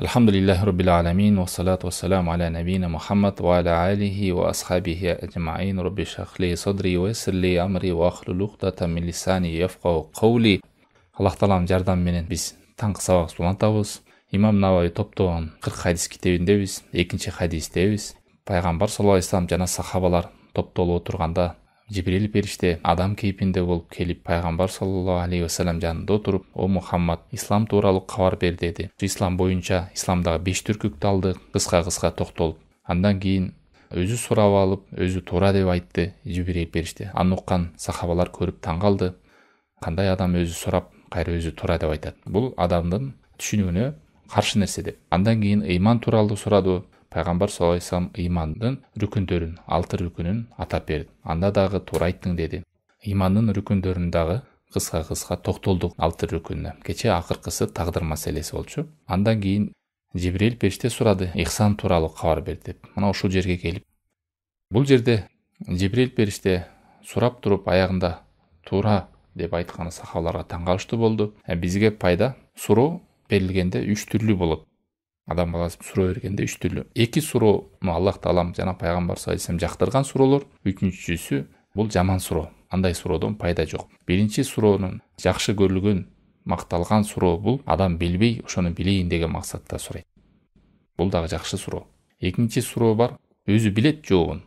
Alhamdulillahi Rabbil alamin wa salatu wa salamu ala nabiyina Muhammad wa ala alihi wa ashabihi ajma'in. Rabbi shrah li sadri wa yassir li amri wa ahlul uqdatan min lisani yafqahu qawli. Аллах тааланын жардамы менен биз таңкы сабак улантабыз. Имам Навави топтогон 40 хадис китебиндебиз. Экинчи хадистебиз. Пайгамбар саллаллаху алейхи вассалам жана сахабалар топтолуп отурганда Жибрил периште адам кейпинде болуп келип пайгамбар саллаллаху алейхи вассалам жанында отуруп, "О Мухаммад, ислам тууралуу кабар бер" деди. Ислам боюнча исламдагы 5 түркүктү алды, кыска токтолуп. Андан кийин өзү сурап алып, өзү туура деп айтты Жибрил периште. Аны уккан сахабалар көрүп таң калды. Кандай адам өзү сурап, кайра өзү туура деп айтат. Бул адамдын түшүнүгүнө каршы нерсе деп. Андан кийин ыйман тууралуу сурады. Пайгамбар саллаллаху алейхи вассалам ыймандын рүкүндөрүн, 6 рүкүнүн атап берди. Анда дагы туура айттың деди. Ыймандын рүкүндөрүн дагы кыска токтолдук 6 рүкүнүнө. Кече акыркысы тагдыр маселеси болчу. Андан кийин Жибрил периште сурады, ихсан тууралуу кабар бер деп. Мына ушул жерге келип, бул жерде Жибрил периште сурап туруп аягында туура деп айтканы сахабаларга таң калыштуу болду. Бизге пайда суроо берилгенде 3 түрлүү болот. Адам баласы суроо бергенде 3 түрлүү. 2 суроону Аллах таалам жана пайгамбар саллаллаху алейхи вассалам жактырган суроолор, 3-чүсү бул жаман суроо. Андай суроодон пайда жок. Биринчи суроонун жакшы көрүлгөн, макталган суроо бул адам билбей, ошону билейин деген максатта сурайт. Бул дагы жакшы суроо. Экинчи суроо бар, өзү билет жообун.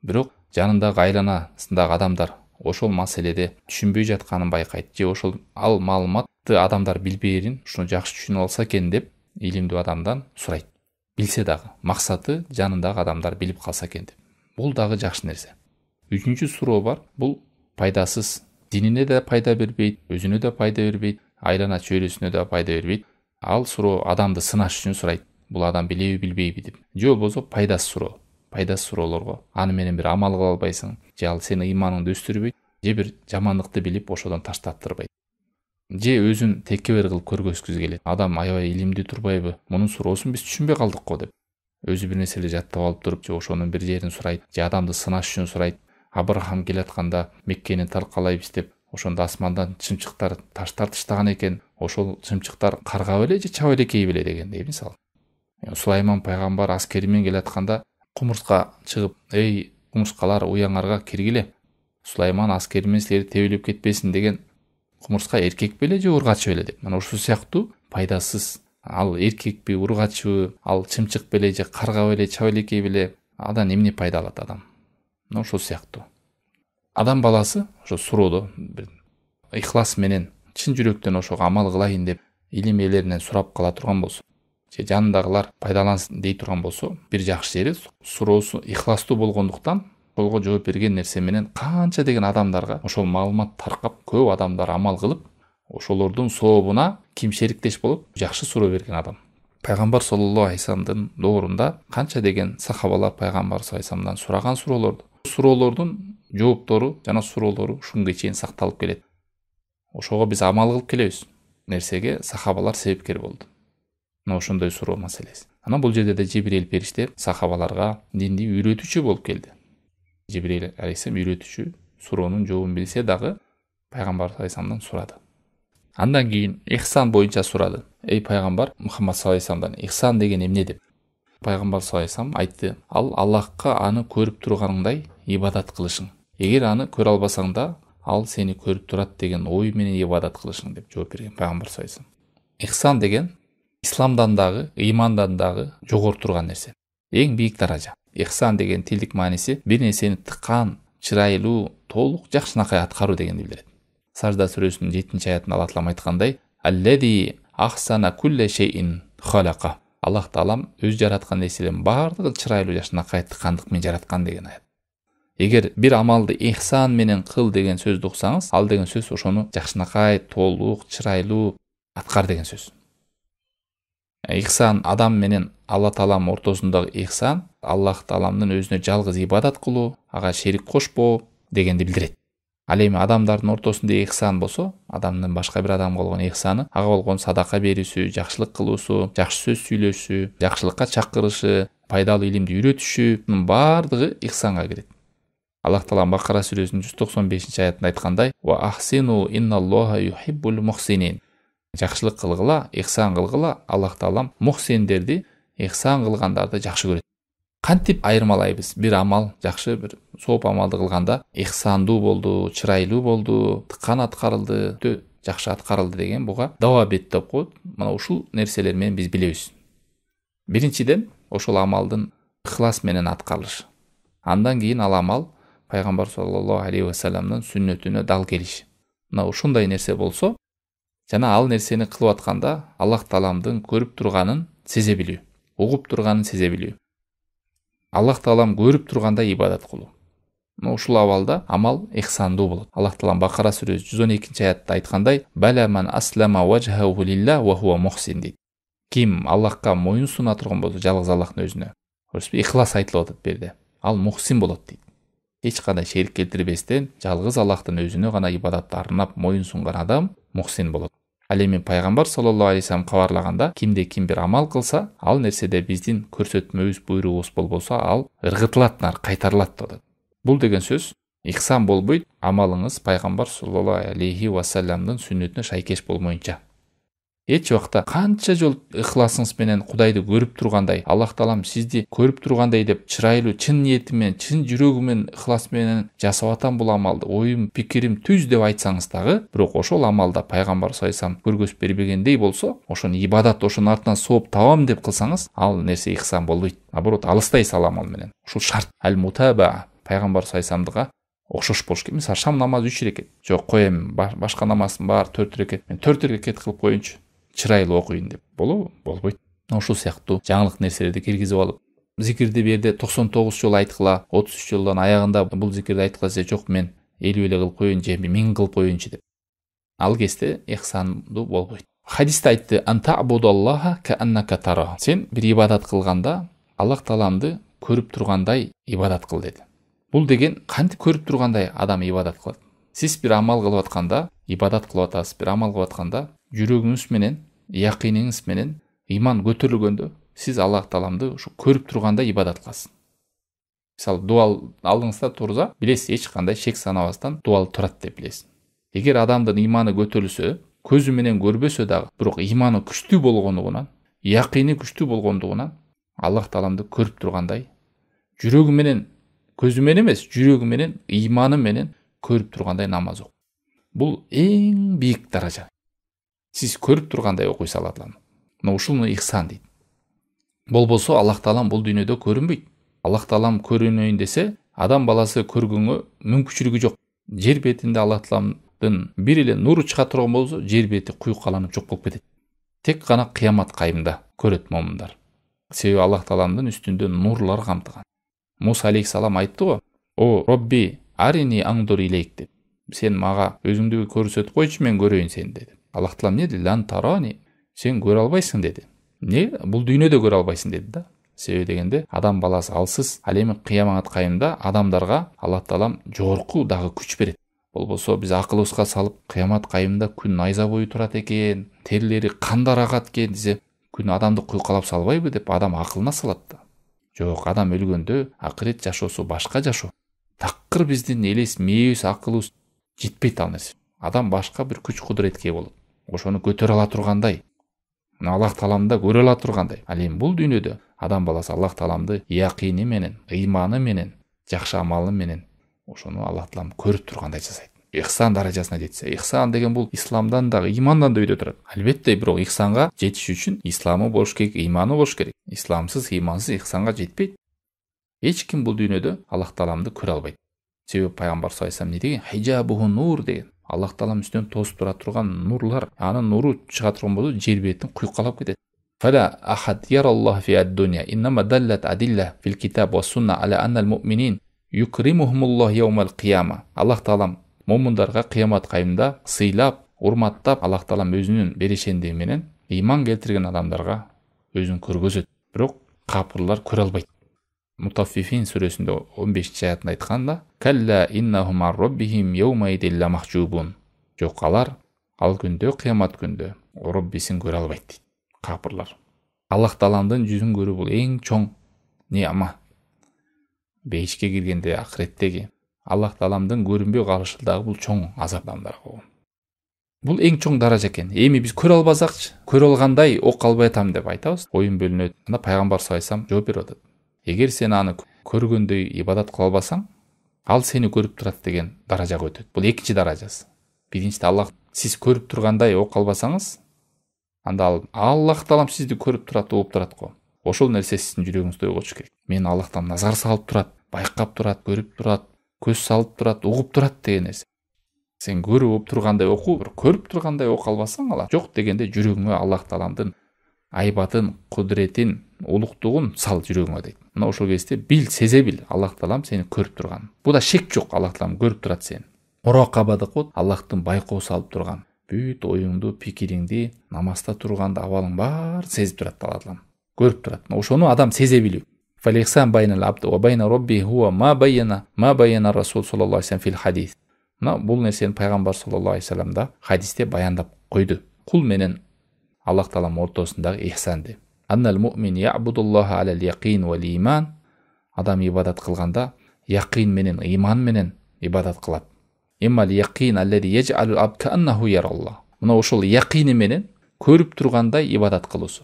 Бирок жанындагы айланасындагы адамдар ошол маселеде түшүнбөй жатканын байкайт, же ошол ал маалыматты адамдар билбээрин, ушуну жакшы түшүнүп алса экен деп илимдүү адамдан сурайт. Билсе дагы максаты жанындагы адамдар билип калса экен деп. Бул дагы жакшы нерсе. Үчүнчү суроо бар. Бул пайдасыз. Динине да пайда бербейт, өзүнө да пайда бербейт, айлана чөйрөсүнө да пайда бербейт. Ал суроо адамды сынаш үчүн сурайт. Бул адам билеби билбейби деп. Же болбосо пайдасыз суроо. Пайдасыз суроолорго аны менен бир амал кыла албайсың, же ал сени ыйманыңды өстүрбөйт, же бир жамандыкты билип ошодон таштаттырбайт. Же өзүн текебер кылып көргөзгүсү келет. Адам аябай илимдүү турбайбы? Мунун суроосун биз түшүнбөй калдык го деп. Өзү бир нерселерди жаттап алып туруп, же ошонун бир жерин сурайт, же адамды сынаш үчүн сурайт. Абрахам келатканда Меккени талкалайбыз деп, ошондо асмандан чымчыктар таш тартыштаган экен. Ошол чымчыктар карга беле же чаба элекей беле дегендей мисалы. Сулайман пайгамбар аскери менен келатканда кумурска чыгып, "Эй, кумурскалар, уяңарга киргиле. Сулайман аскери менен силерди тебелеп кетпесин" деген кумурска эркек беле же ургачы беле деп. Мына ушул сыяктуу пайдасыз, ал эркекпи, ургачыбы, ал чымчык беле же карга беле, чаба элекей беле, адан эмне пайда алат адам? Мына ушул сыяктуу. Адам баласы ошо суроодо бир ыхлас менен чын жүрөктөн ошого амал кылайын деп илим ээлеринен сурап кала турган болсо, же жанындагылар пайдалансын дей турган болсо, бир жакшы жери суроосу ыхластуу болгондуктан ошолго жооп берген нерсе менен канча деген адамдарга ошол маалымат таркап, көп адамдар амал кылып, ошолордун сообуна ким шериктеш болуп, жакшы суроо берген адам. Пайгамбар саллаллаху алейхи вассаламдын доорунда канча деген сахабалар пайгамбар саллаллаху алейхи вассаламдан сураган суроолордун жооптору жана суроолору ушунга чейин сакталып келет. Ошого биз амал кылып келебиз. Нерсеге сахабалар себепкер болду. Мына ошондой суроо маселеси. Ана бул жерде Жибрил периште сахабаларга динди үйрөтүүчү болуп келди. Жибрил алейхиссалам үйрөтүүчү, суроонун жообун билсе дагы пайгамбар алейхиссаламдан сурады. Андан кийин ихсан боюнча сурады. "Эй пайгамбар Мухаммад саллаллаху алейхи вассаламдан ихсан деген эмне?" деп. Пайгамбар саллаллаху алейхи вассалам айтты: "Ал Аллахка аны көрүп турганыңдай ибадат кылышың. Эгер аны көрө албасаң да, ал сени көрүп турат деген ой менен ибадат кылышың" деп жооп берген пайгамбар саллаллаху алейхи вассалам. Ихсан деген исламдан дагы, ыймандан дагы жогору турган нерсе. Эң бийик даража. Ихсан деген тилдик мааниси бир нерсени тыккан, чырайлуу, толук жакшынакай аткаруу дегенди билдирет. Сажда сүрөсүнүн 7-аятында Аллах таалам айткандай: "Аллази ахсана кулля шейин халака". Аллах таалам өз жараткан нерселердин баардыгын чырайлуу жакшынакай тыккандык менен жараткан деген аят. Эгер бир амалды ихсан менен кыл деген сөздү уксаңыз, ал деген сөз ошону жакшынакай, толук, чырайлуу аткар деген сөз. Ихсан адам менен Алла таалам ортосундагы ихсан Аллах тааламдын өзүнө жалгыз ибадат кылуу, ага шерик кошпоо дегенди билдирет. Ал эми адамдардын ортосунда ихсан болсо, адамдын башка бир адамга болгон ихсаны, ага болгон садака берүүсү, жакшылык кылуусу, жакшы сөз сүйлөшү, жакшылыкка чакырышы, пайдалуу илимди үйрөтүшүнүн баардыгы ихсанга кирет. Аллах таалам Бакара сүрөсүнүн 195-аятында айткандай: "Ва ахсину инналлоха юхиббул мухсинин". Жакшылык кылгыла, ихсан кылгыла, Аллах таалам мухсиндерди, ихсан кылгандарды жакшы көрөт. Кантип айырмалайбыз? Бир амал жакшы, бир сооп амалды кылганда ихсандуу болду, чырайлуу болду, тыккан аткарылды, өтө жакшы аткарылды деген буга давабет деп коет. Мына ушул нерселер менен биз билебиз. Биринчиден ошол амалдын ихлас менен аткарылышы. Андан кийин ал амал пайгамбар саллаллаху алейхи ва салламдын сүннөтүнө дал келиши. Мына ушундай нерсе болсо, жана ал нерсени кылып атканда Аллах тааламдын көрүп турганын сезе билүү, угуп турганын сезе билүү. Аллах таалам көрүп тургандай ибадат кылуу. Ушул абалда амал ихсандуу болот. Аллах таалам Бакара сүрөсү 112-аятта айткандай: "Бала ман аслама вajhahu лилlah ва хува мухсин" дейт. Ким Аллахка моюн суна турган болсо, жалгыз Аллахтын өзүнө, ихлас айтылып атат берде. Ал мухсин болот дейт. Эч кандай шерик келтирбестен, жалгыз Аллахтын өзүнө гана ибадатты арнап моюн сунган адам мухсин болот. Ал эми пайгамбар саллаллаху алейхи вассалам кабарлаганда, кимде ким бир амал кылса, ал нерседе биздин көрсөтмөбүз, буйругубуз болбосо, ал ыргытылат, кайтарылат деп. Бул деген сөз ихсан болбойт, амалыңыз пайгамбар саллаллаху алейхи вассаламдын сүннөтүнө шайкеш болмоюнча. Эч убакта канча жол ихласыңыз менен Кудайды көрүп тургандай, Аллах таалам сизди көрүп тургандай деп чырайлуу, чын ниети менен, чын жүрөгү менен, ихлас менен жасап атам бул амалды, оюм, пикирим түз деп айтсаңыз дагы, бирок ошол амалда пайгамбар саллаллаху алейхи вассалам көргөзүп бербегендей болсо, ошону ибадат, ошонун артынан сооп табам деп кылсаңыз, ал нерсе ихсан болбойт. Наоборот, алыстайсыз ал амал менен. Ушул шарт. Ал-мутаба пайгамбар саллаллаху алейхи вассаламдыга окшош болуш керек. Мисалы, шам намазы 3 рекет. Жок, коем, башка намаздын баары 4 рекет. Мен 4 рекет кылып коеюнчу. Чырайлуу окуйун деп. Болбойт. Ушул сыяктуу жаңылык нерселерди киргизип алып, зикирди берде 99 жолу айткыла, 33 жолдон аягында бул зикирди айткыла десе, жок, мен 50 эле кылып коеюн же 1000 кылып коеюнчу деп. Ал кезде ихсандуу болбойт. Хадисте айтты: "Антабудаллаха кааннака тара". Сен бир ибадат кылганда Аллах тааламды көрүп тургандай ибадат кыл деди. Бул деген кантип көрүп тургандай адам ибадат кылат? Сиз бир амал кылып атканда, ибадат кылып атасыз, бир амал кылып атканда, жүрөгүңүз менен, якиниңиз менен иман көтөрүлгөндө, сиз Аллах тааламды ушу көрүп тургандай ибадат кыласыз. Мисалы, дуал алдыңызда турса, билесиз, эч кандай шек санабастан дуал турат деп билесиз. Эгер адамдын иманы көтөрүлсө, көзү менен көрбөсө дагы, бирок иманы күчтүү болгондугунан, якини күчтүү болгондугунан Аллах тааламды көрүп тургандай, жүрөгү менен, көзү менен эмес, жүрөгү менен, иманы менен көрүп тургандай намаз окуйт. Бул эң бийик даража. Сиз көрүп тургандай окуйсуз Аллах тааламды. Мына ушуну ихсан дейт. Болбосо Аллах таалам бул дүйнөдө көрүнбөйт. Аллах таалам көрүнөйүн десе, адам баласы көргөнгө мүмкүнчүлүгү жок. Жер бетинде Аллах тааламдын бир эле нуру чыга турган болсо, жер бети куюккаланып жок болуп кетет. Тек гана кыямат кайымда көрөт момундар. Себеби Аллах тааламдын үстүндө нурлар камтыган. Муса алейхиссалам айтты го: "О Робби, арини аңдур илейк" деп. Сен мага өзүңдү көрсөтүп койчу, мен көрөйүн сени деди. Аллах таалам не деди? "Лан тарани", сен көрө албайсың деди. Не? Бул дүйнөдө көрө албайсың деди да. Себеби дегенде, адам баласы алсыз. Ал эми кыямат кайымда адамдарга Аллах таалам жогорку дагы күч берет. Болбосо биз акылыбызга салып, кыямат кайымда күн найза бою турат экен, терлери кандар агат экен десе, күн адамды куйкалап салбайбы деп адам акылына салат да. Жок, адам өлгөндө акырет жашоосу башка жашоо. Такыр биздин элес, мээбиз, акылыбыз жетпейт ал нерсе. Адам башка бир күч кудуретке болот. Ошону көтөрө ала тургандай, Аллах тааламды көрө ала тургандай. Ал эми бул дүйнөдө адам баласы Аллах тааламды якини менен, ыйманы менен, жакшы амалы менен ошону Аллах таалам көрүп тургандай жасайт. Ихсан даражасына жетсе, ихсан деген бул исламдан дагы, имандан да өйдө турат. Албетте, бирок ихсанга жетиш үчүн исламы болуш керек, иманы болуш керек. Исламсыз, имансыз ихсанга жетпейт. Эч ким бул дүйнөдө Аллах тааламды көрө албайт. Себеби пайгамбар саллаллаху алейхи вассалам не деген? Хижабуху нур деген. Аллах таалам үстүнөн тосуп тура турган нурлар, анын нуру чыга турган болсо, жер бетин куйкалап кетет. Фала ахад яраллаху фи ад-дунья иннама даллат адилла фил китаб ва сунна аля аннал муъминин юкримухумуллах яумал кияма. Аллах таалам момундарга кыямат кайымда сыйлап, урматтап, Аллах таалам өзүнүн берешендиги менен иман келтирген адамдарга өзүн көргөзөт. Бирок капырлар көрө албайт. Мутаффифин сүрөсүндө 15-аятында айтканда: "Калла иннахум ар-раббихим яумаидил ламахжубун". Жок, алар ал күндө, кыямат күндө Роббисин көрө албайт дейт. Капырлар. Аллах тааламдын жүзүн көрүү бул эң чоң неама. Бейишке киргенде, акыреттеги Аллах тааламдын көрүнбөй калышы дагы бул чоң азап адамдарга. Бул эң чоң даража экен. Эми биз көрө албасакчы, көрө алгандай ок албай атам деп айтабыз. Оюн бөлүнөт. Анда пайгамбар саллаллаху алейхи вассалам жооп берип атат. Эгер сен аны көргөндөй ибадат кыла албасаң, ал сени көрүп турат деген даражага өтөт. Бул экинчи даражасы. Биринчиде Аллах сиз көрүп тургандай ок албасаңыз, анда Аллах таалам сизди көрүп турат, угуп турат го. Ошол нерсе сиздин жүрөгүңүздө ойготуш керек. Мен Аллах таалам назар салып турат, байкап турат, көрүп турат, көз салып турат, угуп турат деген нерсе. Сен көрүп тургандай оку, көрүп тургандай ок албасаң, ала жок дегенде жүрөгүңө Аллах тааламдын айбатын, кудретин, улуктугун сал жүрөгүңө дейт. Мына ошол кезде бил, сезе бил, Аллах таалам сени көрүп турган. Буда шек жок, Аллах таалам көрүп турат сени. Муракабада кот Аллахтын байкоо салып турган. Бүт оюңду, пикириңди, намазда турганда абалың бар сезип турат Аллах таалам. Көрүп турат. Ошону адам сезе билүү. Фалихсан байнал абд ва байна робби хуа ма байяна расул саллаллаху алейхи вассалам фил хадис. Мына бул нерсени пайгамбар саллаллаху алейхи вассалам да хадисте баяндап койду. Кул менен Аллах таалам ортосундагы ихсанды. Аннал муъмин я'будуллаха алал яқин вал иман. Адам ибадат кылганда яқин менен, иман менен ибадат кылат. Иммал яқин аллази яж'алу абд кааннаху яраллах. Мына ошол яқини менен көрүп тургандай ибадат кылуусу.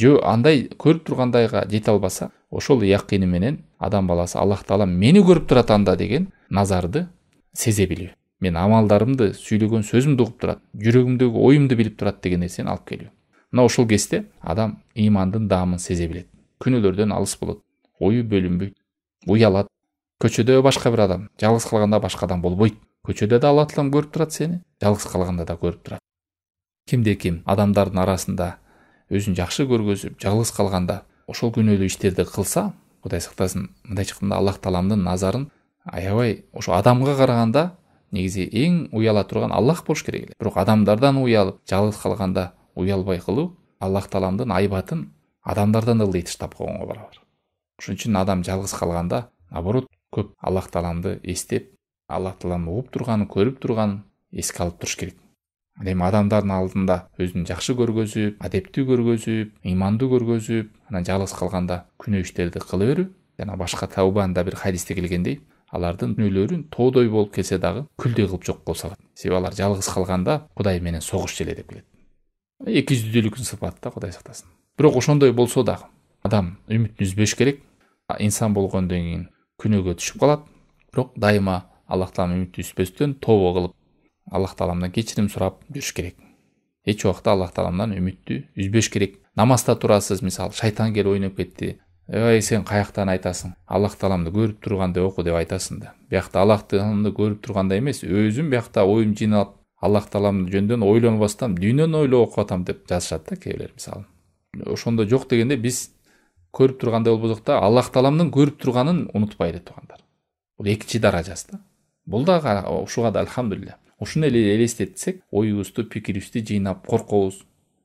Жо андай көрүп тургандайга жете албаса, ошол яқини менен адам баласы Аллах таалам мени көрүп турат анда деген назарды сезе билүү. Мен амалдарымды, сүйлөгөн сөзүмдү угуп турат, жүрөгүмдөгү оюмду билип турат деген нерсени алып келүү. Мына ошол кезде адам имандын даамын сезе билет. Күнөөлөрдөн алыс болот. Ою бөлүнбөйт. Уялат. Көчөдө башка бир адам, жалгыз калганда башка адам болбойт. Көчөдө да Аллах таалам көрүп турат сени, жалгыз калганда да көрүп турат. Кимде ким адамдардын арасында өзүн жакшы көргөзүп, жалгыз калганда ошол күнөөлүү иштерди кылса, Кудай сактасын, мындайча айтканда Аллах тааламдын назарын аябай ошо адамга караганда негизи эң уяла турган Аллах болуш керек эле. Бирок адамдардан уялып, жалгыз калганда уялбай кылуу Аллах тааламдын айбатын адамдардан ылдый таштап койгонго барабар. Ошон үчүн адам жалгыз калганда, наоборот, көп Аллах тааламды эстеп, Аллах таалам угуп турганын, көрүп турганын эске алып туруш керек. Эми адамдардын алдында өзүн жакшы көргөзүп, адептүү көргөзүп, имандуу көргөзүп, анан жалгыз калганда күнөө иштерди кыла берүү. Жана башка Таубанда бир хадисте келгендей, алардын күнөөлөрүн тоодой болуп келсе дагы күлдөй кылып жок кылып салат. Себеби алар жалгыз калганда Кудай менен согуш эле деп келет. Эки жүздүүлүктүн сыпаты да, Кудай сактасын. Бирок ошондой болсо дагы адам үмүтүн үзбөш керек. Инсан болгондон кийин күнөөгө түшүп калат. Бирок дайыма Аллах таалам үмүтүн үзбөстөн тообо кылып, Аллах тааламдан кечирим сурап жүрүш керек. Эч убакта Аллах тааламдан үмүттү үзбөш керек. Намазда турасыз, мисалы, шайтан келип ойноп кетти. Сен каяктан айтасың? Аллах тааламды көрүп тургандай оку деп айтасың да. Биякта Аллах тааламды көрүп тургандай эмес, өзүм биякта оюм жыйнап, Аллах тааламды жөндөн ойлонбастан дүйнөнү ойлоп окуп атам деп жазышат да кээбилер, мисалы. Ошондо жок дегенде биз көрүп тургандай болбосок да, Аллах тааламдын көрүп турганын унутпай эле туугандар. Бул экинчи даражасы да. Бул да ушуга да алхамдулилля. Ушуну эле элестетсек, оюбузду, пикирибизди жыйнап коркобуз.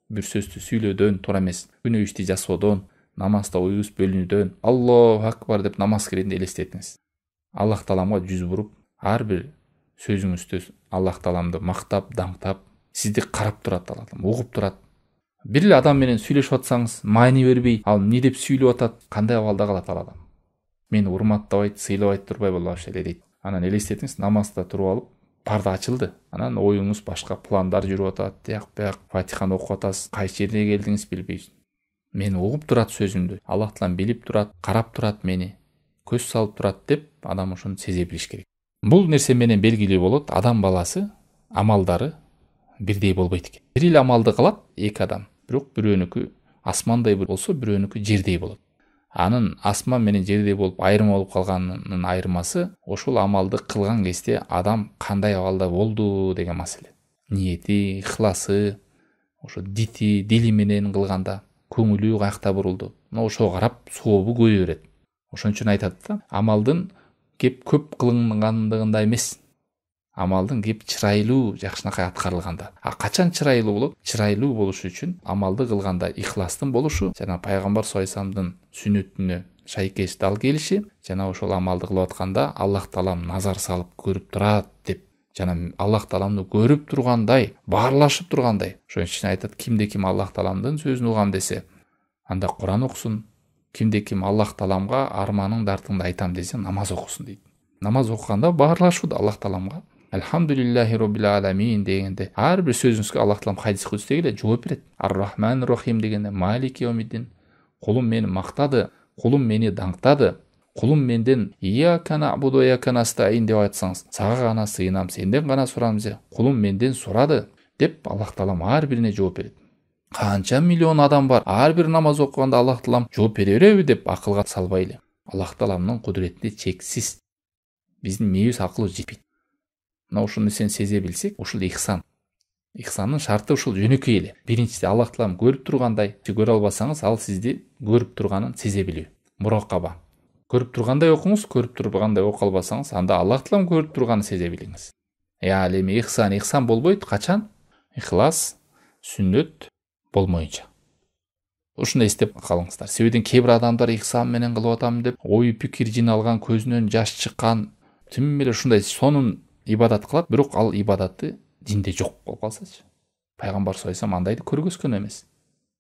Бир сөздү сүйлөөдөн туура эмес, күнөө ишти жасоодон, намазда оюбуз бөлүнүүдөн, Аллаху акбар деп намаз киргенде элестетиңиз. Аллах тааламга жүз буруп, ар бир сөзүңүздө Аллах тааламды мактап, даңктап, сизди карап турат, Аллах таалам угуп турат. Бир эле адам менен сүйлөшүп атсаңыз, маани бербей, ал эмне деп сүйлөп атат, кандай абалда калат ал адам? Мени урматтабайт, сыйлабайт турбай болбош эле дейт. Анан элестетиңиз, намазда туруп алып, парда ачылды. Анан оюңуз башка пландар жүрүп атат, тияк Фатиханы окуп атасыз, кайсы жерге келдиңиз билбейсиз. Мени угуп турат сөзүмдү, Аллах таалам билип турат, карап турат мени, көз салып турат деп адам ошону сезе билиш керек. Бул нерсе менен белгилүү болот, адам баласы амалдары бирдей болбойт экен. Бир эле амалды кылат эки адам, бирок бирөөнүкү асмандай болсо, бирөөнүкү жердей болот. Анын асман менен жердей болуп айырма болуп калганынын айырмасы ошол амалды кылган кезде адам кандай абалда болду деген маселе. Ниети, ихласы, ошо дили менен кылганда көңүлү каякта бурулду. Мына ошого карап сообу көбөйө берет. Ошон үчүн айтат да, амалдын кеп көп кылынгандыгында эмес, амалдын кеп чырайлуу жакшынакай аткарылганда. Качан чырайлуу болот? Чырайлуу болуш үчүн амалды кылганда ихластын болушу, жана пайгамбар саллаллаху алейхи вассаламдын сүннөтүнө шайкеш дал келиши, жана ошол амалды кылып атканда Аллах таалам назар салып көрүп турат деп, жана Аллах тааламды көрүп тургандай, баарлашып тургандай. Ошон үчүн айтат, кимде ким Аллах тааламдын сөзүн угам десе, анда Куран окусун. Кимде ким Аллах тааламга арманың дартыңды айтам десе, намаз окусун дейт. Намаз окуганда баарлашуу Аллах тааламга. Альхамдулиллахи роббил аламин дегенде ар бир сөзүңүзгө Аллах таалам хадис кудустеги эле жооп берет. Ар-Рахман Рахим дегенде Малик Йомиддин, кулум мени мактады, кулум мени даңктады, кулум менден Ияка набуду ва ияка настаин деп айтсаңыз, сага гана сыйынам, сенден гана сурам десе, кулум менден сурады деп Аллах таалам ар бирине жооп берет. Канча миллион адам бар, ар бир намаз окуганда Аллах таалам жооп бере береби деп акылга салбайлы. Аллах тааламдын кудуретинде чексиз. Биздин мээбиз акылыбыз жетпейт. Мына ушул нерсени сезе билсек, ушул ихсан. Ихсандын шарты ушул жөнөкөй эле. Биринчиси Аллах таалам көрүп тургандай, көрө албасаңыз, ал сизди көрүп турганын сезе билүү. Муракаба. Көрүп тургандай окуңуз, көрүп тургандай окуп албасаңыз, анда Аллах таалам көрүп турганын сезе билиңиз. Ал эми ихсан болбойт качан? Ихлас, сүннөт болмойнча. Ушуну эстеп калыңыздар. Себебен кээ бир адамдар ихсан менен кылып атам деп, ой пикир жиналган, көзүнөн жаш чыккан, тим эле ушундай сонун ибадат кылат, бирок ал ибадаты динде жок болуп калсачы. Пайгамбар саллаллаху алейхи андайды көргөзгөн эмес.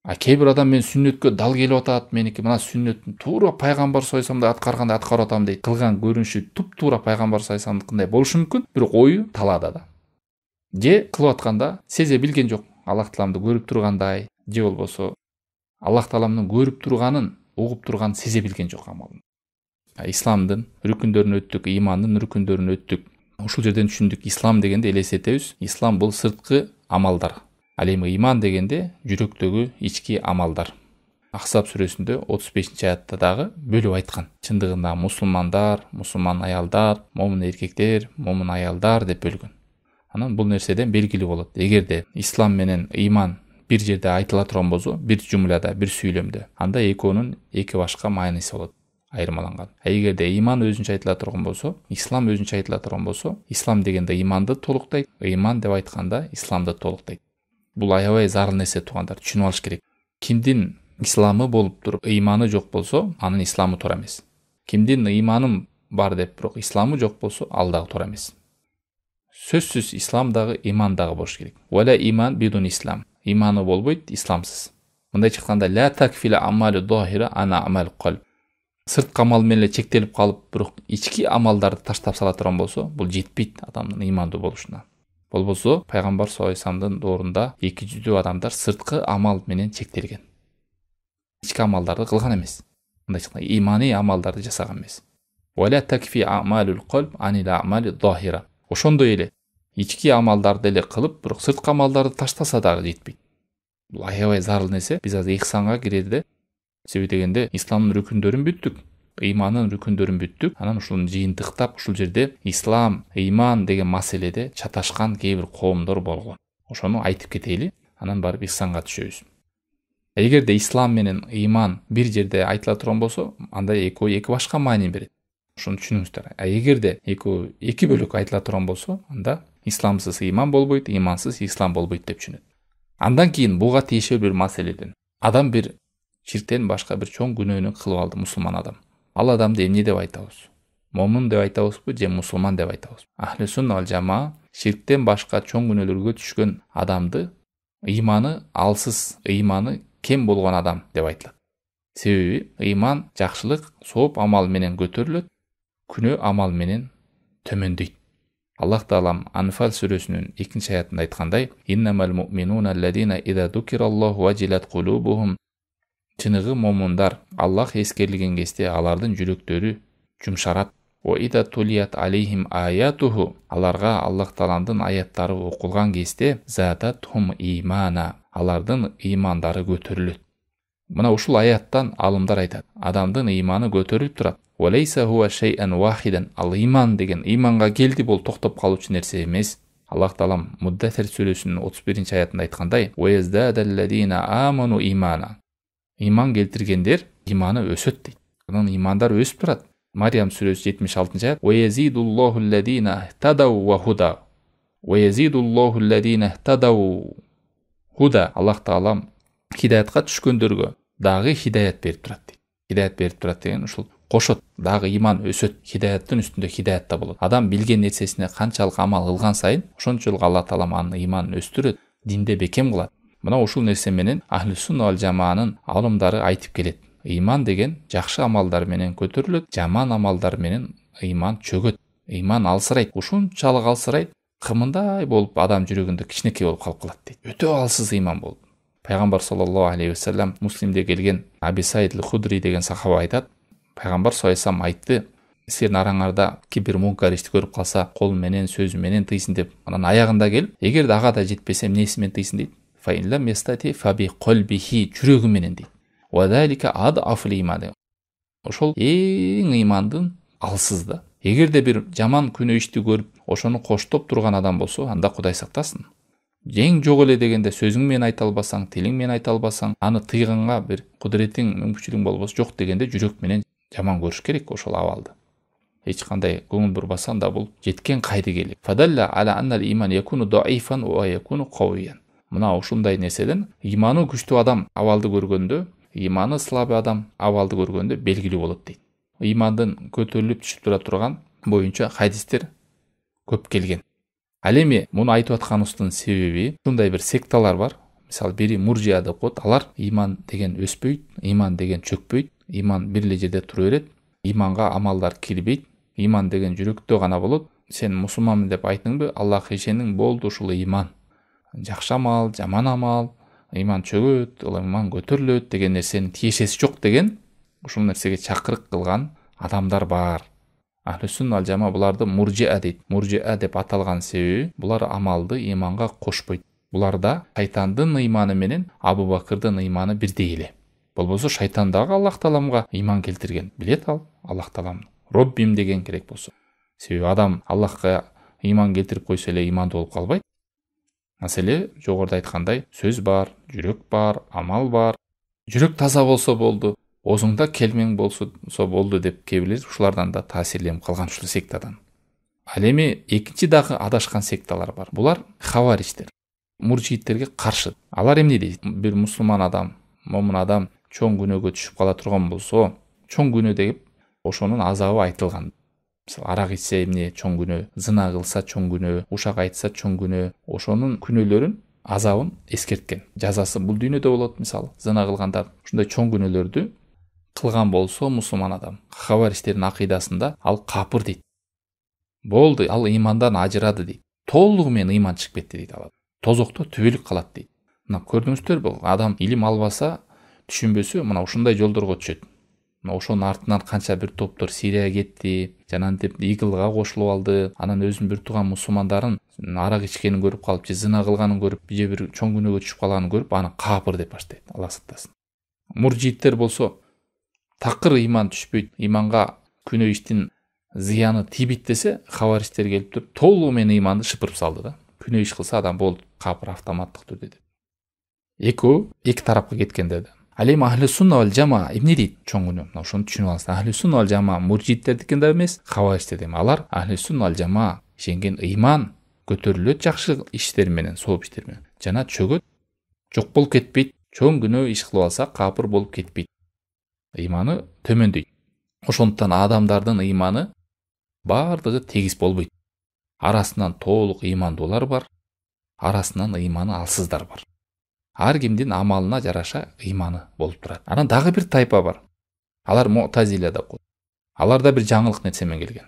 Кээ бир адам мен сүннөткө дал келип атат, меники мына сүннөттүн туура пайгамбар саллаллаху алейхи аткаргандай аткарып атам дейт. Кылган көрүнүшү туп-туура пайгамбар саллаллаху алейхи болушу мүмкүн, бирок ою талаада да. Же кылып атканда сезе билген жок. Аллах тааламды көрүп тургандай, же болбосо Аллах тааламдын көрүп турганын, угуп турганын сезе билген жок амалын. Исламдын рүкүндөрүн өттүк, имандын рүкүндөрүн өттүк. Ушул жерден түшүндүк, ислам дегенде элестетебиз. Ислам бул сырткы амалдар. Ал эми иман дегенде жүрөктөгү ички амалдар. Ахсаб сүрөсүндө 35-аятта дагы бөлүп айткан. Чындыгында мусулмандар, мусулман аялдар, момун эркектер, момун аялдар деп бөлгөн. Анан бул нерседен белгилүү болот. Эгерде ислам менен иман бир жерде айтыла турган болсо, бир жумлада, бир сүйлөмдө, анда экөөнүн эки башка мааниси болот, айырмаланган. Эгерде иман өзүнчө айтыла турган болсо, ислам өзүнчө айтыла турган болсо, ислам дегенде иманды толуктайт, иман деп айтканда исламды толуктайт. Бул аябай зарыл нерсе туугандар, түшүнүп алыш керек. Кимдин исламы болуп туруп, иманы жок болсо, анын исламы туура эмес. Кимдин иманым бар деп, бирок исламы жок болсо, ал дагы туура эмес. Сөзсүз ислам дагы, иман дагы болуш керек. Вала иман бидун ислам. Иманы болбойт исламсыз. Мындайча айтканда ла такфила амалу зохира ана амал калб. Сырткы амал менен чектелип калып, бирок ички амалдарды таштап сала турган болсо, бул жетпейт адамдын имандуу болушуна. Болбосо пайгамбар саллаллаху алейхи вассаламдын доорунда эки жүздүү адамдар сырткы амал менен чектелген. Ички амалдарды кылган эмес. Мындайча айтканда имани амалдарды жасаган эмес. Вала такфи амалул калб анила амали зохира. Ошондой эле ички амалдарды эле кылып, бирок сырткы амалдарды таштаса дагы жетпейт. Бул аябай зарыл нерсе. Биз азыр ихсанга кирерде, себеби дегенде исламдын рүкүндөрүн бүттүк, имандын рүкүндөрүн бүттүк. Анан ушуну жыйынтыктап, ушул жерде ислам, иман деген маселеде чаташкан кээ бир коомдор болгон. Ошону айтып кетели, анан барып ихсанга түшөбүз. Эгерде ислам менен иман бир жерде айтыла турган болсо, анда экөө эки башка маани берет. Ошону түшүнүңүздөр. Эгерде экөө эки бөлөк айтыла турган болсо, анда исламсыз иман болбойт, имансыз ислам болбойт деп түшүнөт. Андан кийин буга тиешелүү бир маселеден адам бир ширктен башка бир чоң күнөөнү кылып алды, мусулман адам. Ал адамды эмне деп айтабыз? Момун деп айтабызбы, же мусулман деп айтабыз? Ахли сунна вал жамаа ширктен башка чоң күнөөлөргө түшкөн адамды ыйманы алсыз, ыйманы кем болгон адам деп айтылат. Себеби ыйман жакшылык, сооп амал менен көтөрүлөт, күнөө амал менен төмөндөйт. Аллах таалам Анфал сүрөсүнүн 2-аятында айткандай: "Иннамал муъминуна аллазина иза дукираллаху важилат кулубухум". Чыныгы момундар Аллах эскерилген кезде алардын жүрөктөрү жумшарат. "Ва иза тулият алейхим аятуху", аларга Аллах тааландын аяттары окулган кезде задатхум имана, алардын ыймандары көтөрүлөт. Мына ушул аяттан алымдар айтат: адамдын ыйманы көтөрүлүп турат. Валейса хуа шей'ан вахидан. Ал иман деген иманга келди, бул токтоп калуучу нерсе эмес. Аллах таалам Муддассир сүрөсүнүн 31-аятында айткандай: "Ва яздадаллазина аману имана". Иман келтиргендер иманы өсөт дейт. Анын имандар өсүп турат. Мариям сүрөсү 76-аят: "Ва язидуллаху аллазина тадау ва худа". Ва язидуллаху аллазина тадау худа. Аллах таалам хидаятка түшкөндөргө дагы хидаят берип турат дейт. Хидаят берип турат деген ушул кошот, дагы иман өсөт, хидаяттын үстүндө хидаят да болот. Адам билген нерсесине канчалык амал кылган сайын, ошончолук Алла таалам анын иманын өстүрөт, динде бекем кылат. Мына ушул нерсе менен Ахли сунна вал жамаанын алымдары айтып келет. Иман деген жакшы амалдар менен көтөрүлөт, жаман амалдар менен иман чөгөт, иман алсырайт. Ушунчалык алсырайт, кымындай болуп адам жүрөгүндө кичинекей болуп калып калат дейт. Өтө алсыз ыйман болуп. Пайгамбар саллаллаху алейхи вассалам Муслимде келген Аби Саид ал-Худри деген сахаба айтат. Пайгамбар саллаллаху алейхи вассалам айтты: силердин араңарда кибир мункар ишти көрүп калса, кол менен, сөзү менен тыйсын деп, анан аягында келип, эгерде ага да жетпесе эмнеси менен тыйсын дейт. Фа ин лам ястати фа би калбихи, жүрөгү менен дейт. Ва залика адафул иман. Ошол эң ыймандын алсыз да. Эгерде бир жаман күнөө ишти көрүп, ошону коштоп турган адам болсо, анда Кудай сактасын. Эң жок эле дегенде сөзүң менен айта албасаң, тилиң менен айта албасаң, аны тыйганга бир кудуретиң, мүмкүнчүлүгүң болбосо, жок дегенде жүрөк менен жаман көрүш керек ошол абалды. Эч кандай көңүл бурбасаң да бул жеткен кайды келип. Фадалла ала аннал иман якуну даифан ва якуну кавиян. Мына ушундай нерседен иманы күчтүү адам абалды көргөндө, иманы слабый адам абалды көргөндө белгилүү болот дейт. Имандын көтөрүлүп түшүп тура турган боюнча хадистер көп келген. Ал эми муну айтып атканыбыздын себеби, ушундай бир секталар бар. Мисалы бири муржия деп коет. Алар иман деген өспөйт, иман деген чөкпөйт, иман бир эле жерде тура берет, иманга амалдар кирбейт. Иман деген жүрөктө гана болот. Сен мусулманмын деп айтыңбы, Аллахка ишениң, болду, ушул иман. Жакшы амал, жаман амал, иман чөгөт, иман көтөрүлөт деген нерсенин тиешеси жок деген ушул нерсеге чакырык кылган адамдар бар. Ахлүсүн ал жама буларды муржиа дейт. Муржиа деп аталган себеби булар амалды иманга кошпойт. Буларда шайтандын ыйманы менен Абу Бакырдын ыйманы бирдей эле. Болбосо шайтан дагы Аллах Тааламга ыйман келтирген. Билет ал Аллах Таалам. Роббим деген керек болсо. Себеби адам Аллахка ыйман келтирип койсо эле ыймандуу болуп калбайт. Маселе жогоруда айткандай, сөз бар, жүрөк бар, амал бар. Жүрөк таза болсо болду, оозуңда келмең болсо болду деп кээ ушулардан да таасирленип калган ушул сектадан. Ал эми экинчи дагы адашкан секталар бар. Булар хавариштер. Муржииттерге каршы. Алар эмне дейт? Бир мусулман адам, момун адам чоң күнөөгө түшүп кала турган болсо, чоң күнөө деп ошонун азабы айтылган. Мисалы арак ичсе эмне чоң күнөө, зына кылса чоң күнөө, ушак айтса чоң күнөө, ошонун күнөөлөрүн азабын эскерткен. Жазасы бул дүйнөдө болот, мисалы зына кылгандар ушундай чоң күнөөлөрдү кылган болсо мусулман адам, хавариштердин акыйдасында ал капыр дейт. Болду, ал ыймандан ажырады дейт. Толугу менен ыйман чыгып кетти дейт ал. Тозокто түбөлүк калат дейт. Мына көрдүңүздөрбү, адам илим албаса, түшүнбөсө мына ушундай жолдорго түшөт. Ошонун артынан канча бир топтор Сирияга кетти, жанантип игылга кошулуп алды, анан өзүнүн бир тууган мусулмандарын арак ичкенин көрүп калып, же зына кылганын көрүп, же бир чоң күнөөгө түшүп калганын көрүп, аны капыр деп баштайт. Алла сактасын. Муржииттер болсо такыр ыйман түшпөйт, ыйманга күнөө иштин зыяны тийбейт десе, хавариштер келип туруп толугу менен ыйманды шыпырып салды да. Күнөө иш кылса адам болду, капыр автоматтык түрдө деп. Эки тарапка кеткенде да. Ал эми ахли сунна вал жама эмне дейт чоң күнөө? Ошону түшүнүп алыңыз. Ахли сунна вал жама муржииттердикин да эмес, хавариштер. Алар ахли сунна вал жама ишенген ыйман көтөрүлөт жакшы иштер менен, сооп иштер менен. Жана чөгөт, жок болуп кетпейт. Чоң күнөө иш кылып алса, капыр болуп кетпейт. Ыйманы төмөндөйт. Ошондуктан адамдардын ыйманы бардыгы тегиз болбойт. Арасынан толук ыймандуулар бар, арасынан ыйманы алсыздар бар. Ар кимдин амалына жараша ыйманы болуп турат. Анан дагы бир тайпа бар. Алар Муътазила деп коет. Алар да бир жаңылык нерсе менен келген.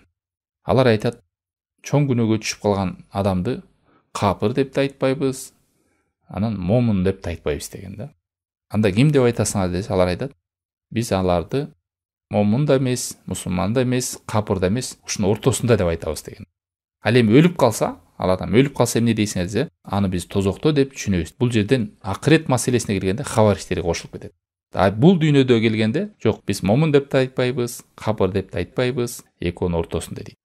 Алар айтат, чоң күнөөгө түшүп калган адамды капыр деп да айтпайбыз, анан момун деп да айтпайбыз деген да. Анда ким деп айтасыңар десе, алар айтат, биз аларды момун да эмес, мусулман да эмес, капыр да эмес, ушунун ортосунда деп айтабыз деген. Ал эми өлүп калса, ал адам өлүп калса эмне дейсиңер десе, аны биз тозокто деп түшүнөбүз. Бул жерден акырет маселесине келгенде хавариштерге кошулуп кетет. А бул дүйнөдө келгенде, жок, биз момун деп да айтпайбыз, капыр деп да айтпайбыз, экөөнүн ортосунда дейт.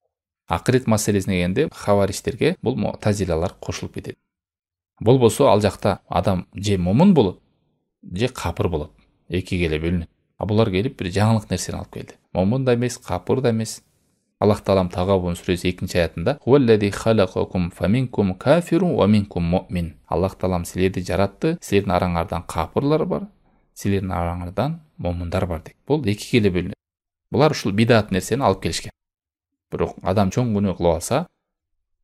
Акырет маселесине келгенде хавариштерге бул Муътазилалар кошулуп кетет. Болбосо ал жакта адам же момун болот, же капыр болот. Экиге эле бөлүнөт. А булар келип бир жаңылык нерсени алып келди. Момун да эмес, капыр да эмес. Аллах Таалам Тагабун сүрөсү 2-аятында "Хуаллази халакакум фаминкум кафирун ва минкум муъмин". Аллах Таалам силерди жаратты, силердин араңардан капырлар бар, силердин араңардан момундар бар дейт. Бул экиге эле бөлүнөт. Булар ушул бидат нерсени алып келишкен. Бирок адам чоң күнөө кылып алса,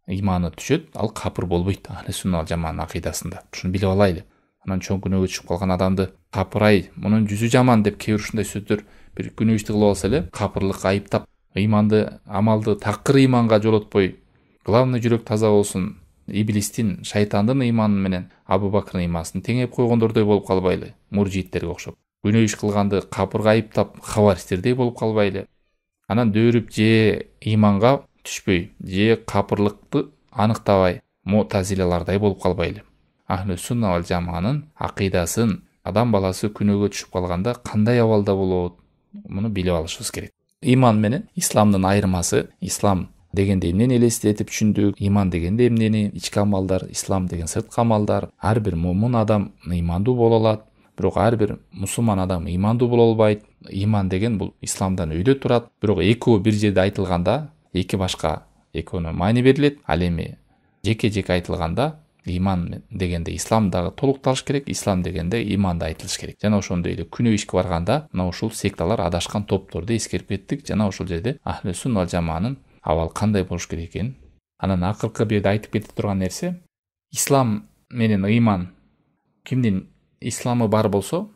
ыйманы түшөт, ал капыр болбойт. Ахли сунна вал жамаанын акыйдасында. Ушуну билип алайлы. Анан чоң күнөөгө түшүп калган адамды капырай, мунун жүзү жаман деп кээ бир ушундай сөздөр бир күнөө ишти кылып алса эле, капырлык айыптап, ыйманды, амалды такыр ыйманга жолотпой главный жүрөк таза болсун, иблистин, шайтандын ыйманы менен Абу Бакрдын ыймасын теңеп койгондордой болуп калбайлы, муржииттерге окшоп. Күнөө иш кылганды капырга айыптап хабаристтердей болуп калбайлы. Анан дөөрүп же ыйманга түшпөй, же капырлыкты аныктабай мутазилалардай болуп калбайлы. Ахлы сунна вал жамаанын акыйдасын адам баласы күнөөгө түшүп калганда кандай абалда болот, муну билип алышыбыз керек. Ыйман менен исламдын айырмасы, ислам дегенде эмнени элестетип түшүндүк, ыйман дегенде эмнени, ички амалдар, ислам деген сырткы амалдар. Ар бир мумин адам ыймандуу боло алат, бирок ар бир мусулман адам ыймандуу боло албайт. Ыйман деген бул исламдан өйдө турат, бирок экөө бир жерде айтылганда эки башка экөөнө маани берилет. Ал эми жеке-жеке айтылганда ыйман дегенде ислам дагы толукталыш керек, ислам дегенде ыйман да айтылыш керек. Жана ошондой эле күнөө ишке барганда мына ушул секталар адашкан топторду эскерип кеттик. Жана ошол жерде ахли сунна вал жамаанын абал кандай болуш керек экенин. Анан акыркы бир айтып кете турган нерсе, ислам менен ыйман, кимдин исламы бар болсо,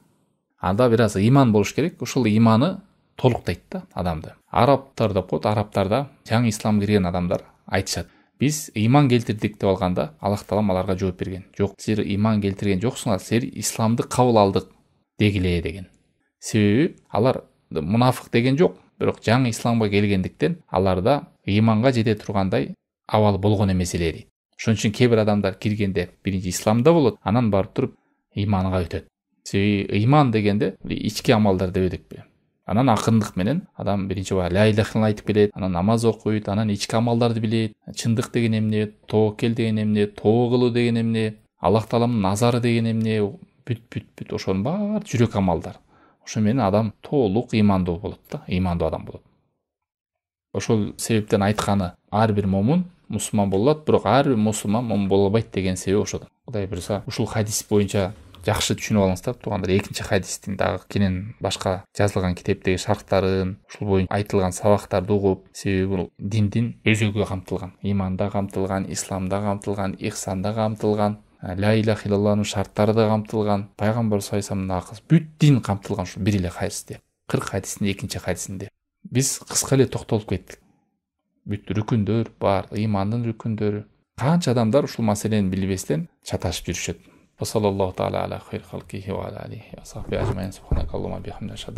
анда бир аз ыйман болуш керек. Ушул ыйманы толуктайт да адамды. Арабтар деп коет, арабтарда жаңы ислам кирген адамдар айтышат. Биз ыйман келтирдик деп алганда, Аллах Таала аларга жооп берген. Жок, силер ыйман келтирген жоксуңар, силер исламды кабыл алдык дегиле деген. Себеби алар мунафык деген жок, бирок жаңы исламга келгендиктен аларда ыйманга жете тургандай абал болгон эмес эле дейт. Ошон үчүн кээ бир адамдар киргенде биринчи исламда болот, анан барып туруп ыйманга өтөт. Себеби ыйман дегенде ички амалдар деп эдикпи. Анан акындык менен адам биринчи ла иляха иллаллах айтып келет, анан намаз окуйт, анан ички амалдарды билет. Чындык деген эмне, тоокел деген эмне, тоо кылуу деген эмне, Аллах Тааланын назары деген эмне, бүт ошонун баары жүрөк амалдар. Ошо менен адам толук ыймандуу болот да, ыймандуу адам болот. Ошол себептен айтканы ар бир момун мусулман болот, бирок ар бир мусулман момун боло албайт деген себеби ошодон. Кудай буйрса, ушул хадис боюнча жакшы түшүнүп алыңыздар. Туугандар, экинчи хадистин дагы кенен башка жазылган китептеги шарттарын, ушул боюнча айтылган сабактарды угуп, себеби бул диндин өзөгү камтылган, иманда камтылган, исламда камтылган, ихсанда камтылган, ла иляха иллаллахтын шарттары да камтылган, пайгамбар саллаллаху алейхи вассаламдын акысы, бүт дин камтылган ушул бир эле хадисте. 40 хадистин экинчи хадисинде. Биз кыска эле токтолуп кеттик. Бүт рүкүндөр бар, ыймандын рүкүндөрү. Канча адамдар ушул маселени билбестен чаташып жүрүшөт. Саллаллаху таала аля хайр халкихи ва аля алихи ва сахби ажмаин. Субханакаллахумма бихамдика.